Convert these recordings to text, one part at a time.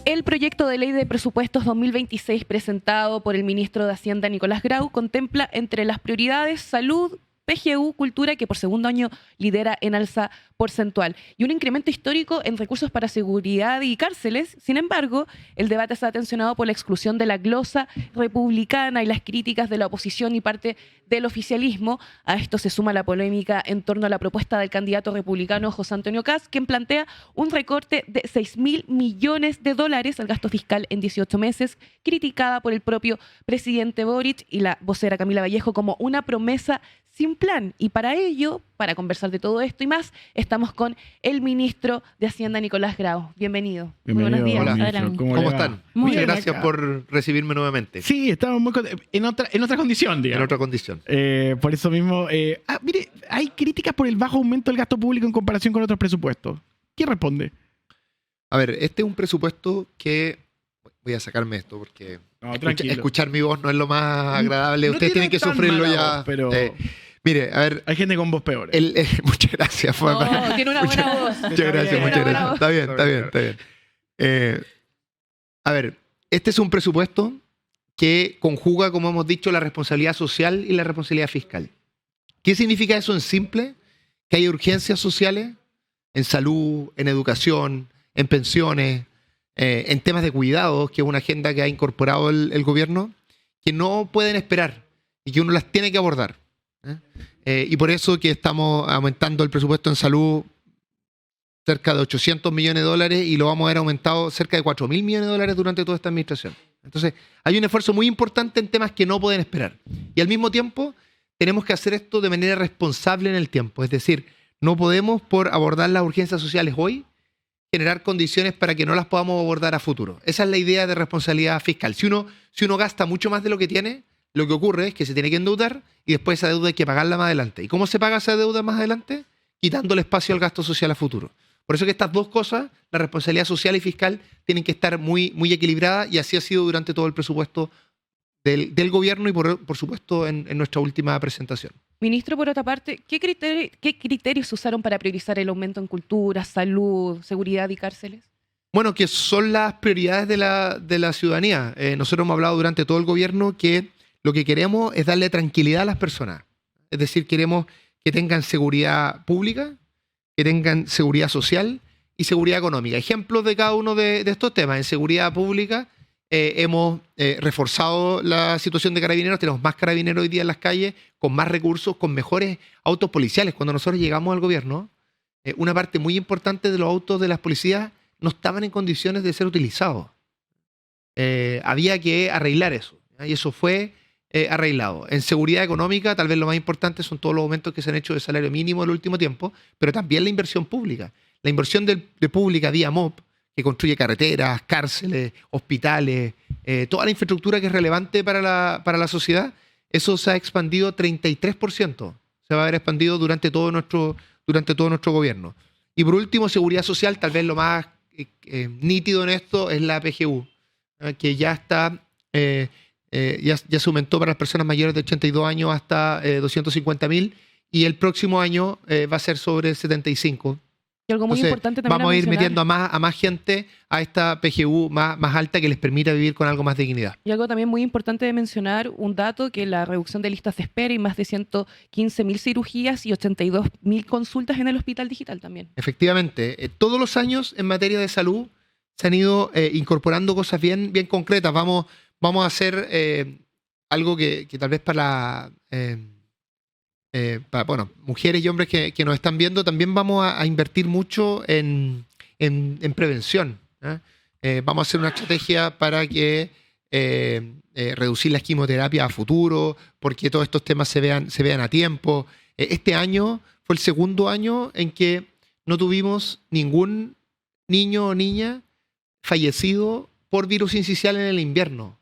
El proyecto de ley de presupuestos 2026 presentado por el ministro de Hacienda Nicolás Grau contempla entre las prioridades salud, PGU, cultura, que por segundo año lidera en alza porcentual, y un incremento histórico en recursos para seguridad y cárceles. Sin embargo, el debate está tensionado por la exclusión de la glosa republicana y las críticas de la oposición y parte del oficialismo. A esto se suma la polémica en torno a la propuesta del candidato republicano José Antonio Kast, quien plantea un recorte de $6.000 millones al gasto fiscal en 18 meses, criticada por el propio presidente Boric y la vocera Camila Vallejo como una promesa sin plan. Y para ello, para conversar de todo esto y más, estamos con el ministro de Hacienda, Nicolás Grau. Bienvenido. Muy buenos días. Hola, Adelante. ¿Cómo están? Muy Muchas bien. gracias por recibirme nuevamente. Sí, estamos muy contentos. En otra condición, digamos. En otra condición. Por eso mismo, mire, hay críticas por el bajo aumento del gasto público en comparación con otros presupuestos. ¿Quién responde? A ver, este es un presupuesto que... Voy a sacarme esto porque escuchar mi voz no es lo más agradable. No Ustedes tienen que tan sufrirlo mala ya. voz, pero Mire, a ver... hay gente con voz peor. Muchas gracias. No, tiene una buena voz. Muchas gracias, muchas gracias. Está bien. A ver, este es un presupuesto que conjuga, como hemos dicho, la responsabilidad social y la responsabilidad fiscal. ¿Qué significa eso en simple? Que hay urgencias sociales en salud, en educación, en pensiones, en temas de cuidados, que es una agenda que ha incorporado el gobierno, que no pueden esperar y que uno las tiene que abordar. Y por eso que estamos aumentando el presupuesto en salud cerca de $800 millones y lo vamos a ver aumentado cerca de $4.000 millones durante toda esta administración. Entonces, hay un esfuerzo muy importante en temas que no pueden esperar. Y al mismo tiempo, tenemos que hacer esto de manera responsable en el tiempo. Es decir, no podemos, por abordar las urgencias sociales hoy, generar condiciones para que no las podamos abordar a futuro. Esa es la idea de responsabilidad fiscal. Si uno gasta mucho más de lo que tiene, lo que ocurre es que se tiene que endeudar y después esa deuda hay que pagarla más adelante. ¿Y cómo se paga esa deuda más adelante? Quitándole espacio al gasto social a futuro. Por eso que estas dos cosas, la responsabilidad social y fiscal, tienen que estar muy, muy equilibradas, y así ha sido durante todo el presupuesto del gobierno y por supuesto en nuestra última presentación. Ministro, por otra parte, ¿qué criterios se usaron para priorizar el aumento en cultura, salud, seguridad y cárceles? Bueno, que son las prioridades de la ciudadanía. Nosotros hemos hablado durante todo el gobierno que lo que queremos es darle tranquilidad a las personas. Es decir, queremos que tengan seguridad pública, que tengan seguridad social y seguridad económica. Ejemplos de cada uno de estos temas. En seguridad pública hemos reforzado la situación de carabineros, tenemos más carabineros hoy día en las calles, con más recursos, con mejores autos policiales. Cuando nosotros llegamos al gobierno, una parte muy importante de los autos de las policías no estaban en condiciones de ser utilizados. Había que arreglar eso, ¿ya? Y eso fue arreglado. En seguridad económica, tal vez lo más importante son todos los aumentos que se han hecho de salario mínimo en el último tiempo, pero también la inversión pública. La inversión de pública vía MOP, que construye carreteras, cárceles, hospitales, toda la infraestructura que es relevante para la sociedad, eso se ha expandido 33%. Se va a haber expandido durante todo nuestro gobierno. Y por último, seguridad social, tal vez lo más nítido en esto es la PGU, que ya está... ya se aumentó para las personas mayores de 82 años hasta 250.000, y el próximo año va a ser sobre 75. Y algo muy importante también vamos a ir mencionar, metiendo a más gente a esta PGU más alta, que les permita vivir con algo más de dignidad. Y algo también muy importante de mencionar, un dato, que la reducción de listas de espera y más de 115.000 cirugías y 82.000 consultas en el hospital digital también. Efectivamente, todos los años en materia de salud se han ido incorporando cosas bien concretas. Vamos a hacer algo que tal vez para mujeres y hombres que nos están viendo, también vamos a invertir mucho en prevención. Vamos a hacer una estrategia para que reducir las quimioterapias a futuro, porque todos estos temas se vean a tiempo. Este año fue el segundo año en que no tuvimos ningún niño o niña fallecido por virus incisional en el invierno.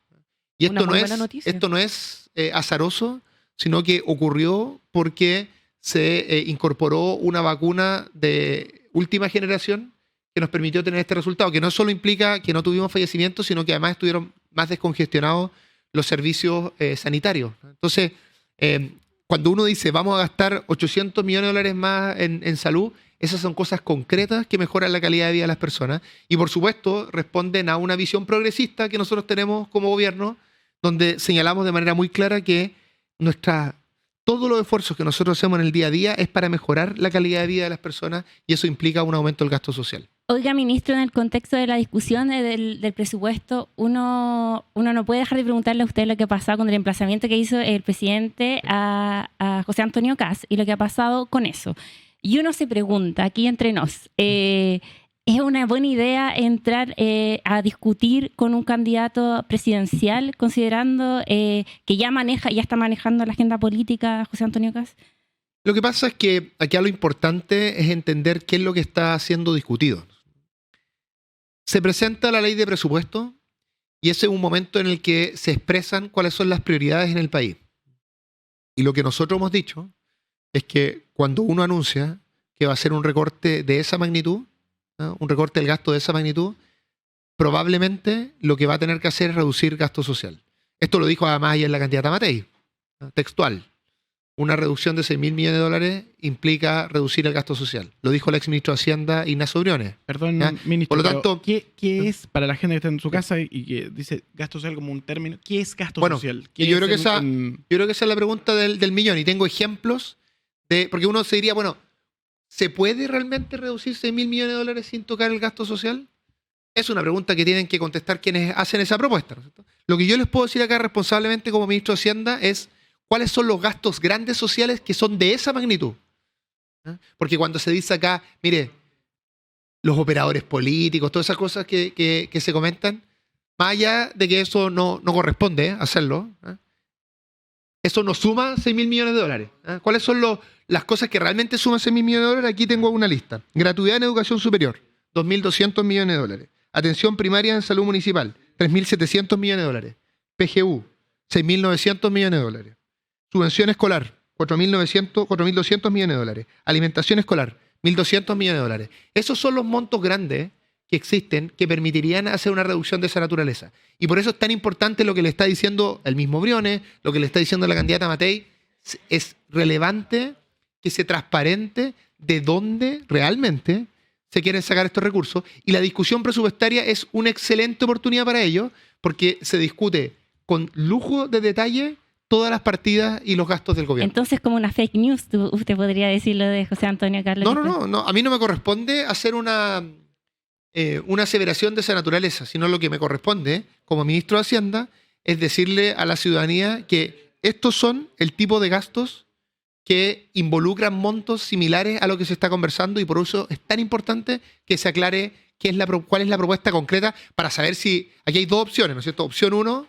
Y esto no es azaroso, sino que ocurrió porque se incorporó una vacuna de última generación que nos permitió tener este resultado, que no solo implica que no tuvimos fallecimientos, sino que además estuvieron más descongestionados los servicios sanitarios. Entonces, cuando uno dice vamos a gastar $800 millones más en salud, Esas son cosas concretas que mejoran la calidad de vida de las personas y, por supuesto, responden a una visión progresista que nosotros tenemos como gobierno, donde señalamos de manera muy clara que todos los esfuerzos que nosotros hacemos en el día a día es para mejorar la calidad de vida de las personas y eso implica un aumento del gasto social. Oiga, ministro, en el contexto de la discusión del presupuesto, uno no puede dejar de preguntarle a usted lo que ha pasado con el emplazamiento que hizo el presidente a José Antonio Kast y lo que ha pasado con eso. Y uno se pregunta, aquí entre nos, ¿es una buena idea entrar a discutir con un candidato presidencial, considerando que ya está manejando la agenda política José Antonio Kast? Lo que pasa es que aquí lo importante es entender qué es lo que está siendo discutido. Se presenta la ley de presupuesto y ese es un momento en el que se expresan cuáles son las prioridades en el país. Y lo que nosotros hemos dicho es que cuando uno anuncia que va a hacer un recorte de esa magnitud, ¿no? Un recorte del gasto de esa magnitud, probablemente lo que va a tener que hacer es reducir gasto social. Esto lo dijo además ayer la candidata Matei, ¿no? Textual. Una reducción de 6.000 millones de dólares implica reducir el gasto social. Lo dijo el exministro de Hacienda, Ignacio Briones. Perdón, ¿Ya? ministro, Por lo tanto, ¿qué es, para la gente que está en su casa y que dice gasto social como un término, qué es gasto social? Yo creo que esa es la pregunta del millón y tengo ejemplos porque uno se diría, bueno, ¿se puede realmente reducir 6.000 millones de dólares sin tocar el gasto social? Es una pregunta que tienen que contestar quienes hacen esa propuesta, ¿no es cierto? Lo que yo les puedo decir acá responsablemente como ministro de Hacienda es cuáles son los gastos grandes sociales que son de esa magnitud. ¿Eh? Porque cuando se dice acá, mire, los operadores políticos, todas esas cosas que se comentan, más allá de que eso no corresponde hacerlo, eso no suma 6.000 millones de dólares. ¿Cuáles son las cosas que realmente suman 6.000 millones de dólares? Aquí tengo una lista. Gratuidad en educación superior, 2.200 millones de dólares. Atención primaria en salud municipal, 3.700 millones de dólares. PGU, 6.900 millones de dólares. Subvención escolar, 4.200 millones de dólares. Alimentación escolar, 1.200 millones de dólares. Esos son los montos grandes que existen que permitirían hacer una reducción de esa naturaleza. Y por eso es tan importante lo que le está diciendo el mismo Briones, lo que le está diciendo la candidata Matei. Es relevante que se transparente de dónde realmente se quieren sacar estos recursos. Y la discusión presupuestaria es una excelente oportunidad para ello, porque se discute con lujo de detalle todas las partidas y los gastos del gobierno. Entonces, como una fake news, usted podría decirlo de José Antonio Kast. No. A mí no me corresponde hacer una aseveración de esa naturaleza, sino lo que me corresponde como ministro de Hacienda es decirle a la ciudadanía que estos son el tipo de gastos que involucran montos similares a lo que se está conversando y por eso es tan importante que se aclare cuál es la propuesta concreta para saber si... Aquí hay dos opciones, ¿no es cierto? Opción 1,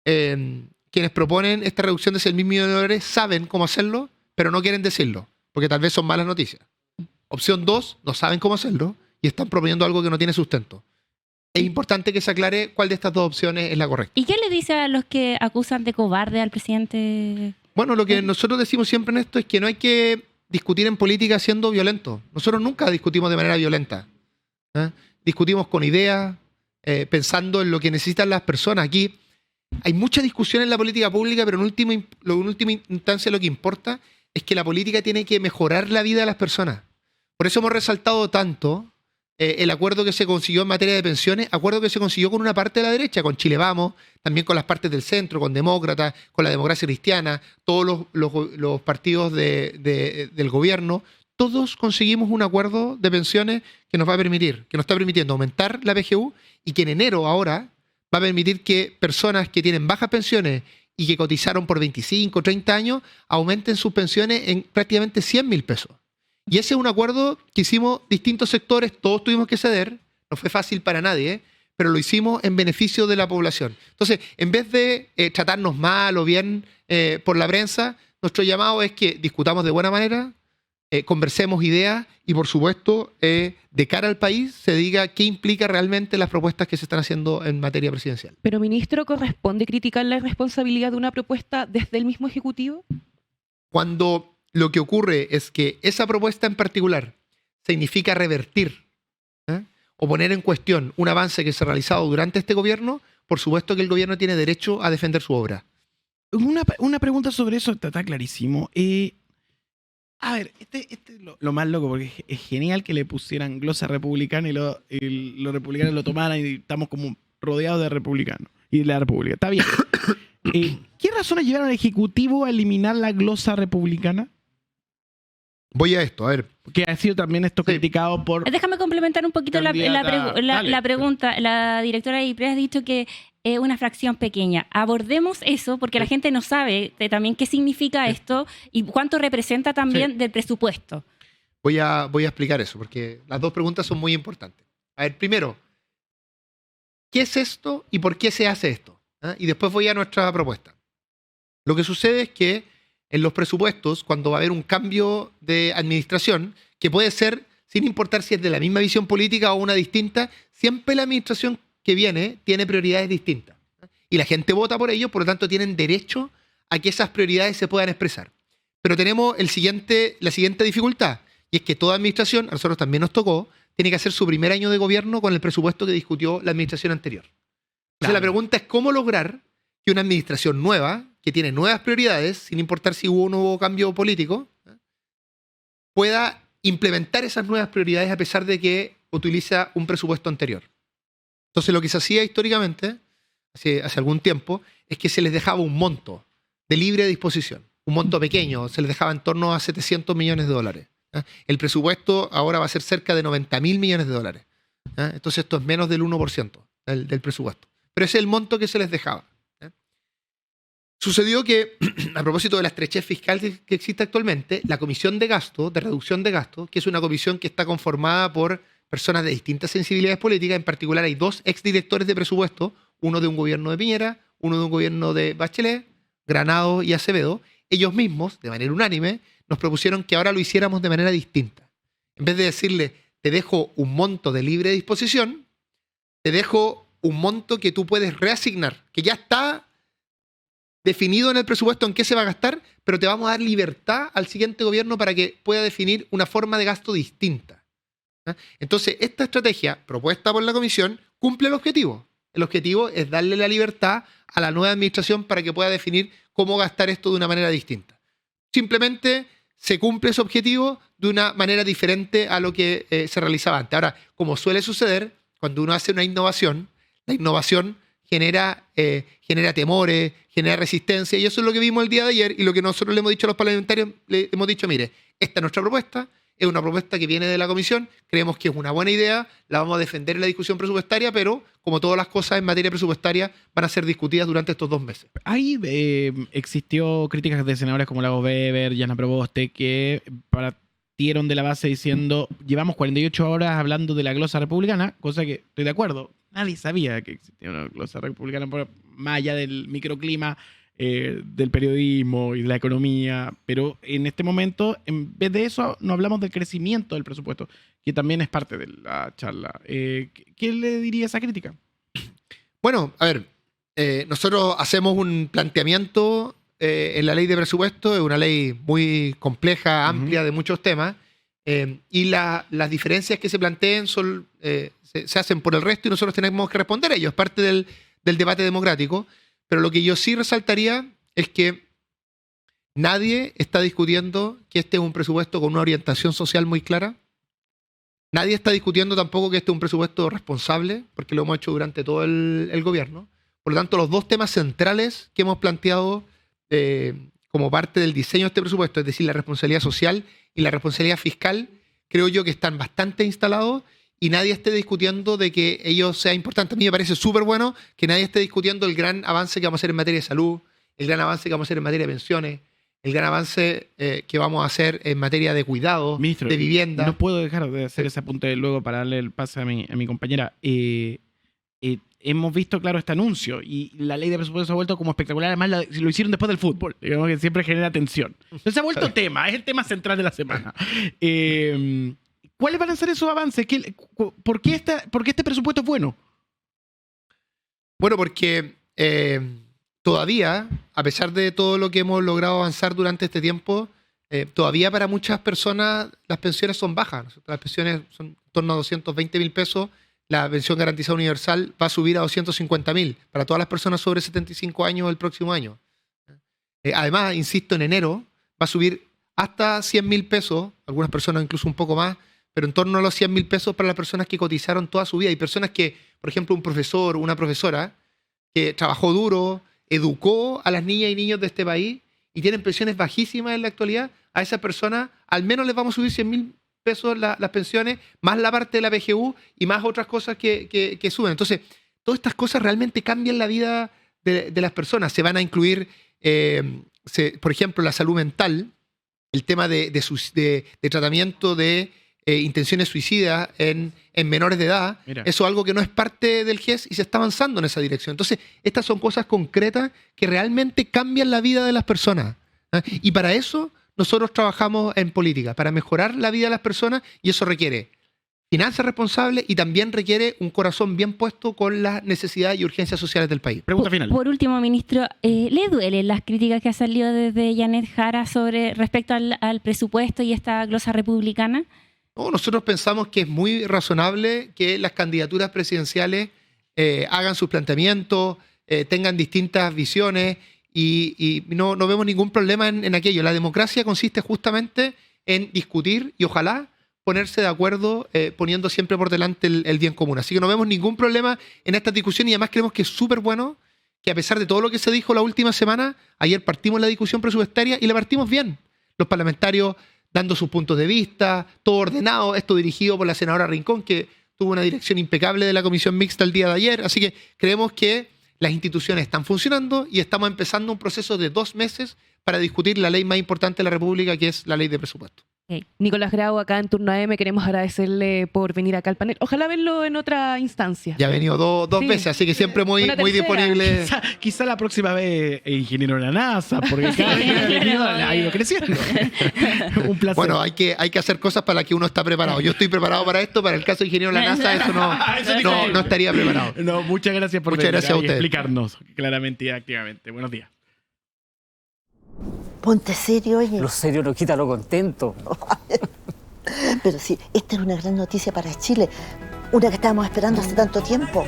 quienes proponen esta reducción de 6.000 millones de dólares saben cómo hacerlo, pero no quieren decirlo, porque tal vez son malas noticias. Opción 2, no saben cómo hacerlo y están proponiendo algo que no tiene sustento. Es importante que se aclare cuál de estas dos opciones es la correcta. ¿Y qué le dice a los que acusan de cobarde al presidente? Bueno, lo que nosotros decimos siempre en esto es que no hay que discutir en política siendo violento. Nosotros nunca discutimos de manera violenta. Discutimos con ideas, pensando en lo que necesitan las personas. Aquí hay mucha discusión en la política pública, pero en última instancia lo que importa es que la política tiene que mejorar la vida de las personas. Por eso hemos resaltado tanto el acuerdo que se consiguió en materia de pensiones, acuerdo que se consiguió con una parte de la derecha, con Chile Vamos, también con las partes del centro, con demócratas, con la democracia cristiana, todos los partidos del gobierno. Todos conseguimos un acuerdo de pensiones que nos está permitiendo aumentar la PGU y que en enero ahora va a permitir que personas que tienen bajas pensiones y que cotizaron por 25 o 30 años aumenten sus pensiones en prácticamente 100.000 pesos. Y ese es un acuerdo que hicimos distintos sectores, todos tuvimos que ceder, no fue fácil para nadie, pero lo hicimos en beneficio de la población. Entonces, en vez de tratarnos mal o bien por la prensa, nuestro llamado es que discutamos de buena manera, conversemos ideas y, por supuesto, de cara al país, se diga qué implica realmente las propuestas que se están haciendo en materia presidencial. Pero, ministro, ¿corresponde criticar la responsabilidad de una propuesta desde el mismo Ejecutivo? Cuando lo que ocurre es que esa propuesta en particular significa revertir o poner en cuestión un avance que se ha realizado durante este gobierno, por supuesto que el gobierno tiene derecho a defender su obra. Una pregunta sobre eso, está clarísimo. A ver, este es lo más loco, porque es genial que le pusieran glosa republicana y los republicanos lo tomaran y estamos como rodeados de republicanos y de la república. Está bien. ¿Qué razones llevaron al Ejecutivo a eliminar la glosa republicana? Voy a esto, a ver. Que ha sido también esto criticado por... Déjame complementar un poquito la Dale. pregunta. La directora de IPRES ha dicho que es una fracción pequeña. Abordemos eso porque la gente no sabe también qué significa esto y cuánto representa también del presupuesto. Voy a explicar eso, porque las dos preguntas son muy importantes. A ver, primero, ¿qué es esto y por qué se hace esto? ¿Ah? Y después voy a nuestra propuesta. Lo que sucede es que en los presupuestos, cuando va a haber un cambio de administración, que puede ser, sin importar si es de la misma visión política o una distinta, siempre la administración que viene tiene prioridades distintas. Y la gente vota por ello, por lo tanto tienen derecho a que esas prioridades se puedan expresar. Pero tenemos la siguiente dificultad, y es que toda administración, a nosotros también nos tocó, tiene que hacer su primer año de gobierno con el presupuesto que discutió la administración anterior. Entonces la pregunta es cómo lograr que una administración nueva, que tiene nuevas prioridades, sin importar si hubo o no hubo cambio político, pueda implementar esas nuevas prioridades a pesar de que utiliza un presupuesto anterior. Entonces lo que se hacía históricamente, hace algún tiempo, es que se les dejaba un monto de libre disposición, un monto pequeño, se les dejaba en torno a 700 millones de dólares. El presupuesto ahora va a ser cerca de 90.000 millones de dólares. Entonces esto es menos del 1% del presupuesto. Pero ese es el monto que se les dejaba. Sucedió que, a propósito de la estrechez fiscal que existe actualmente, la Comisión de Gasto, de Reducción de Gasto, que es una comisión que está conformada por personas de distintas sensibilidades políticas, en particular hay 2 exdirectores de presupuesto, uno de un gobierno de Piñera, uno de un gobierno de Bachelet, Granados y Acevedo. Ellos mismos, de manera unánime, nos propusieron que ahora lo hiciéramos de manera distinta. En vez de decirle, te dejo un monto de libre disposición, te dejo un monto que tú puedes reasignar, que ya está definido en el presupuesto en qué se va a gastar, pero te vamos a dar libertad al siguiente gobierno para que pueda definir una forma de gasto distinta. Entonces, esta estrategia propuesta por la Comisión cumple el objetivo. El objetivo es darle la libertad a la nueva administración para que pueda definir cómo gastar esto de una manera distinta. Simplemente se cumple ese objetivo de una manera diferente a lo que se realizaba antes. Ahora, como suele suceder, cuando uno hace una innovación, la innovación genera temores, genera resistencia, y eso es lo que vimos el día de ayer y lo que nosotros le hemos dicho a los parlamentarios, le hemos dicho, mire, esta es nuestra propuesta, es una propuesta que viene de la Comisión, creemos que es una buena idea, la vamos a defender en la discusión presupuestaria, pero como todas las cosas en materia presupuestaria van a ser discutidas durante estos 2 meses. Ahí existió críticas de senadores como Lago Weber, Yana Proboste, que partieron de la base diciendo, llevamos 48 horas hablando de la glosa republicana, cosa que estoy de acuerdo. Nadie sabía que existía una glosa republicana más allá del microclima del periodismo y de la economía, pero en este momento, en vez de eso, no hablamos del crecimiento del presupuesto, que también es parte de la charla. ¿Qué le diría a esa crítica? Bueno, a ver, nosotros hacemos un planteamiento en la ley de presupuesto, es una ley muy compleja, amplia, de muchos temas, y las diferencias que se planteen se hacen por el resto y nosotros tenemos que responder a ello, es parte del debate democrático. Pero lo que yo sí resaltaría es que nadie está discutiendo que este es un presupuesto con una orientación social muy clara. Nadie está discutiendo tampoco que este es un presupuesto responsable, porque lo hemos hecho durante todo el gobierno. Por lo tanto, los 2 temas centrales que hemos planteado como parte del diseño de este presupuesto, es decir, la responsabilidad social y la responsabilidad fiscal, creo yo que están bastante instalados y nadie esté discutiendo de que ello sea importante. A mí me parece súper bueno que nadie esté discutiendo el gran avance que vamos a hacer en materia de salud, el gran avance que vamos a hacer en materia de pensiones, el gran avance que vamos a hacer en materia de cuidado, Ministro, de vivienda. No puedo dejar de hacer ese apunte luego para darle el pase a mi compañera. Hemos visto, claro, este anuncio y la ley de presupuesto se ha vuelto como espectacular. Además, lo hicieron después del fútbol, digamos que siempre genera tensión. Entonces se ha vuelto tema, es el tema central de la semana. ¿Cuáles van a ser esos avances? ¿Por qué este presupuesto es bueno? Bueno, porque todavía, a pesar de todo lo que hemos logrado avanzar durante este tiempo, todavía para muchas personas las pensiones son bajas. Las pensiones son en torno a 220.000 pesos. La pensión garantizada universal va a subir a 250.000 para todas las personas sobre 75 años el próximo año. Además, insisto, en enero va a subir hasta 100.000 pesos, algunas personas incluso un poco más, pero en torno a los 100.000 pesos para las personas que cotizaron toda su vida. Y personas que, por ejemplo, un profesor o una profesora que trabajó duro, educó a las niñas y niños de este país y tienen pensiones bajísimas en la actualidad, a esas personas al menos les vamos a subir 100.000 pesos las pensiones, más la parte de la PGU y más otras cosas que suben. Entonces, todas estas cosas realmente cambian la vida de las personas. Se van a incluir, por ejemplo, la salud mental, el tema de tratamiento de intenciones suicidas en menores de edad. Mira. Eso es algo que no es parte del GES y se está avanzando en esa dirección. Entonces, estas son cosas concretas que realmente cambian la vida de las personas. Y para eso nosotros trabajamos en política, para mejorar la vida de las personas, y eso requiere finanzas responsables y también requiere un corazón bien puesto con las necesidades y urgencias sociales del país. Pregunta final. Por último, ministro, ¿le duelen las críticas que han salido desde Janet Jara respecto al presupuesto y esta glosa republicana? No, nosotros pensamos que es muy razonable que las candidaturas presidenciales hagan sus planteamientos, tengan distintas visiones y no vemos ningún problema en aquello. La democracia consiste justamente en discutir y ojalá ponerse de acuerdo poniendo siempre por delante el bien común. Así que no vemos ningún problema en esta discusión y además creemos que es súper bueno que a pesar de todo lo que se dijo la última semana, ayer partimos la discusión presupuestaria y la partimos bien. Los parlamentarios dando sus puntos de vista, todo ordenado, esto dirigido por la senadora Rincón, que tuvo una dirección impecable de la comisión mixta el día de ayer. Así que creemos que las instituciones están funcionando y estamos empezando un proceso de 2 meses para discutir la ley más importante de la República, que es la ley de presupuesto. Okay. Nicolás Grau, acá en Turno AM, queremos agradecerle por venir acá al panel. Ojalá verlo en otra instancia. Ya ha venido dos Sí. veces, así que siempre muy Una tercera. disponible. Quizá la próxima vez ingeniero de la NASA, porque cada vez que ha venido ha ido creciendo. Un placer. Bueno, hay que hacer cosas para las que uno está preparado. Yo estoy preparado para esto, para el caso de ingeniero de la NASA, eso no estaría preparado. No, muchas gracias por Muchas venir gracias a y ustedes. explicarnos claramente y activamente. Buenos días. Ponte serio, oye. Lo serio no quita lo contento. Pero sí, esta es una gran noticia para Chile. Una que estábamos esperando hace tanto tiempo.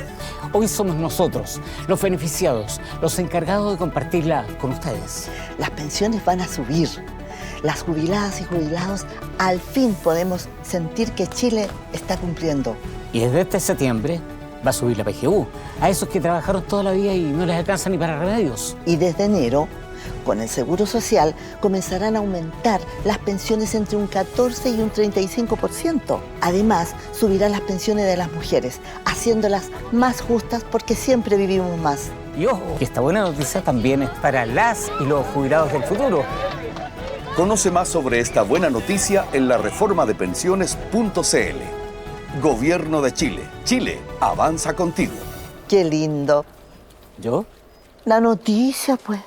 Hoy somos nosotros, los beneficiados, los encargados de compartirla con ustedes. Las pensiones van a subir. Las jubiladas y jubilados al fin podemos sentir que Chile está cumpliendo. Y desde este septiembre va a subir la PGU a esos que trabajaron toda la vida y no les alcanza ni para remedios. Y desde enero, con el Seguro Social, comenzarán a aumentar las pensiones entre un 14 y un 35%. Además, subirán las pensiones de las mujeres, haciéndolas más justas porque siempre vivimos más. Y ojo, que esta buena noticia también es para las y los jubilados del futuro. Conoce más sobre esta buena noticia en la reformadepensiones.cl. Gobierno de Chile. Chile avanza contigo. Qué lindo. ¿Yo? La noticia, pues.